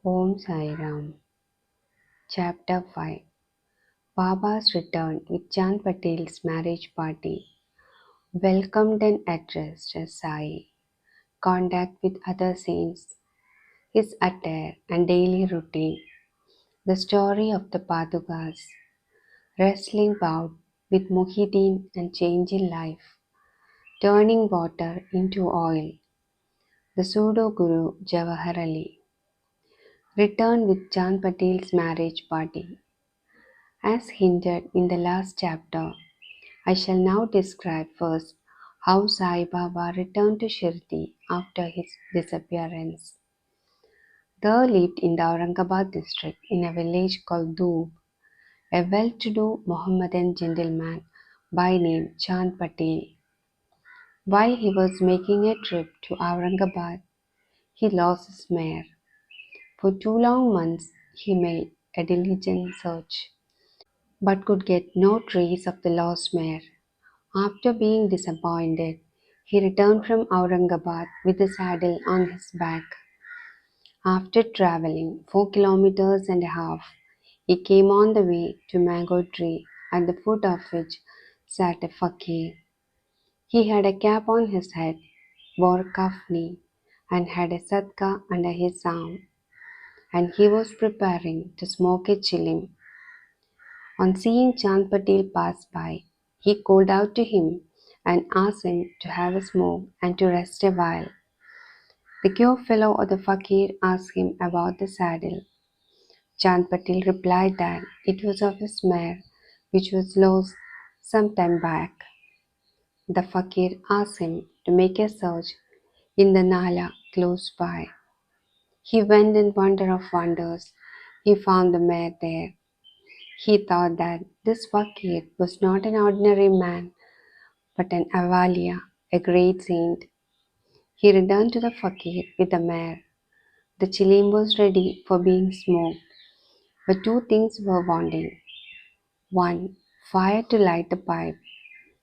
Om Sai Ram. Chapter 5. Baba's return with Chand Patel's marriage party. Welcomed and addressed as Sai. Contact with other saints. His attire and daily routine. The story of the Padukas. Wrestling bout with Muhyiddin and change in life. Turning water into oil. The pseudo guru Jawahar Ali. Return with Chand Patel's marriage party. As hinted in the last chapter, I shall now describe first how Sai Baba returned to Shirdi after his disappearance. There lived in the Aurangabad district in a village called Doob, a well-to-do Mohammedan gentleman by name Chand Patel. While he was making a trip to Aurangabad, he lost his mare. For 2 long months he made a diligent search, but could get no trace of the lost mare. After being disappointed, he returned from Aurangabad with the saddle on his back. After traveling 4 kilometers and a half, he came on the way to a mango tree at the foot of which sat a fakir. He had a cap on his head, wore kafni, and had a satka under his arm, and he was preparing to smoke a chilim. On seeing Chand Patel pass by, he called out to him and asked him to have a smoke and to rest a while. The cure fellow or the fakir asked him about the saddle. Chand Patel replied that it was of his mare, which was lost some time back. The fakir asked him to make a search in the Nala close by. He went in wonder of wonders. He found the mare there. He thought that this fakir was not an ordinary man, but an Avalia, a great saint. He returned to the fakir with the mare. The chilim was ready for being smoked, but two things were wanting. One, fire to light the pipe,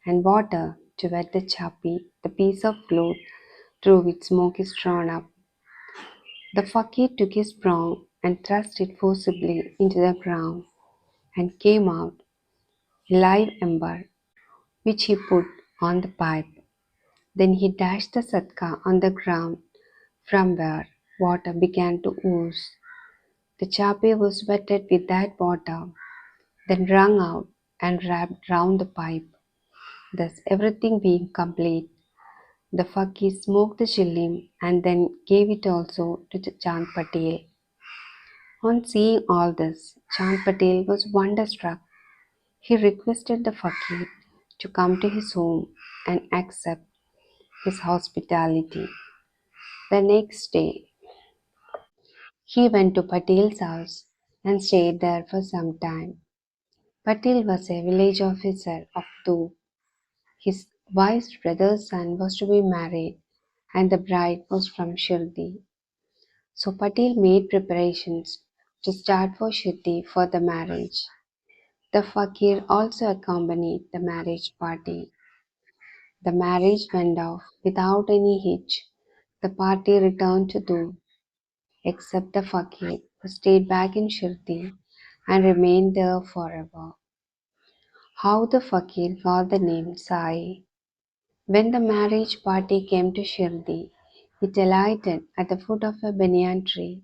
and water to wet the chapi, the piece of cloth through which smoke is drawn up. The fakir took his prong and thrust it forcibly into the ground, and came out a live ember, which he put on the pipe. Then he dashed the satka on the ground from where water began to ooze. The chapi was wetted with that water, then wrung out and wrapped round the pipe. Thus everything being complete, the fakir smoked the chilim and then gave it also to Chand Patel. On seeing all this, Chand Patel was wonderstruck. He requested the fakir to come to his home and accept his hospitality. The next day, he went to Patel's house and stayed there for some time. Patel was a village officer of Doob. His wife's brother's son was to be married, and the bride was from Shirdi. So Patel made preparations to start for Shirdi for the marriage. The fakir also accompanied the marriage party. The marriage went off without any hitch. The party returned to Doob, except the fakir, who stayed back in Shirdi and remained there forever. How the fakir got the name Sai. When the marriage party came to Shirdi, it alighted at the foot of a banyan tree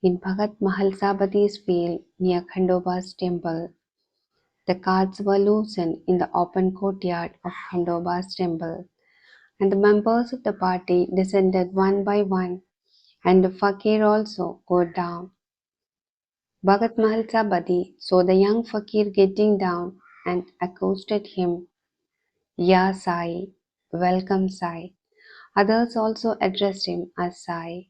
in Bhagat Mahalsabadi's field near Khandoba's temple. The carts were loosened in the open courtyard of Khandoba's temple, and the members of the party descended one by one, and the fakir also got down. Bhagat Mahalsabadi saw the young fakir getting down and accosted him. Ya Sai, welcome Sai. Others also addressed him as Sai,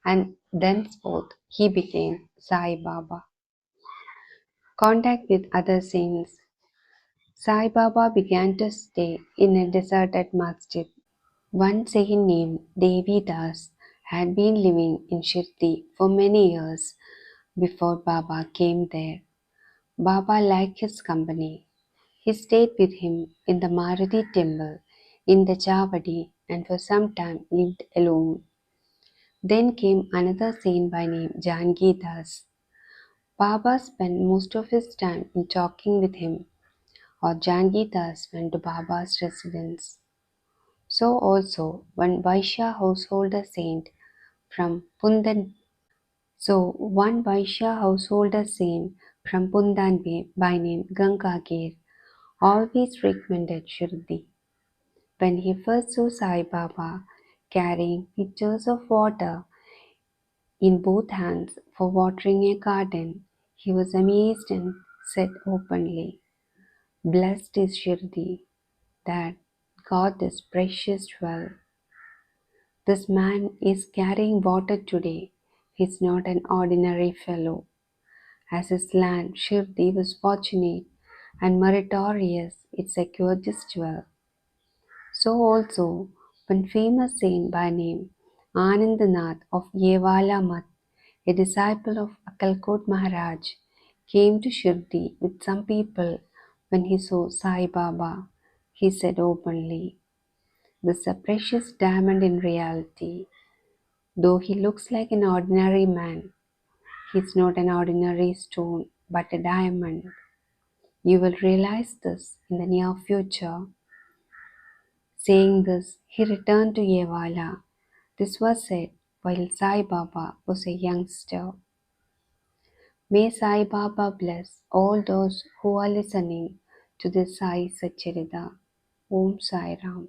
and thenceforth he became Sai Baba. Contact with other saints. Sai Baba began to stay in a deserted masjid. One saint named Devi Das had been living in Shirdi for many years before Baba came there. Baba liked his company. He stayed with him in the Maruti temple in the Chavadi and for some time lived alone. Then came another saint by name Janki Das. Baba spent most of his time in talking with him, or Janki Das went to Baba's residence. So also one Vaishya householder saint from Pundan. So one Vaishya householder saint from Pundan by name Gangagir always frequented Shirdi. When he first saw Sai Baba carrying pitchers of water in both hands for watering a garden, he was amazed and said openly, "Blessed is Shirdi that got this precious well. This man is carrying water today. He's not an ordinary fellow. As his land, Shirdi was fortunate and meritorious, it secured this jewel." So also, one famous saint by name Anandanath of Yevala Math, a disciple of Akalkot Maharaj, came to Shirdi with some people when he saw Sai Baba. He said openly, "This is a precious diamond in reality. Though he looks like an ordinary man, he is not an ordinary stone but a diamond. You will realize this in the near future." Saying this, he returned to Yevala. This was said while Sai Baba was a youngster. May Sai Baba bless all those who are listening to this Sai Satcharita. Om Sai Ram.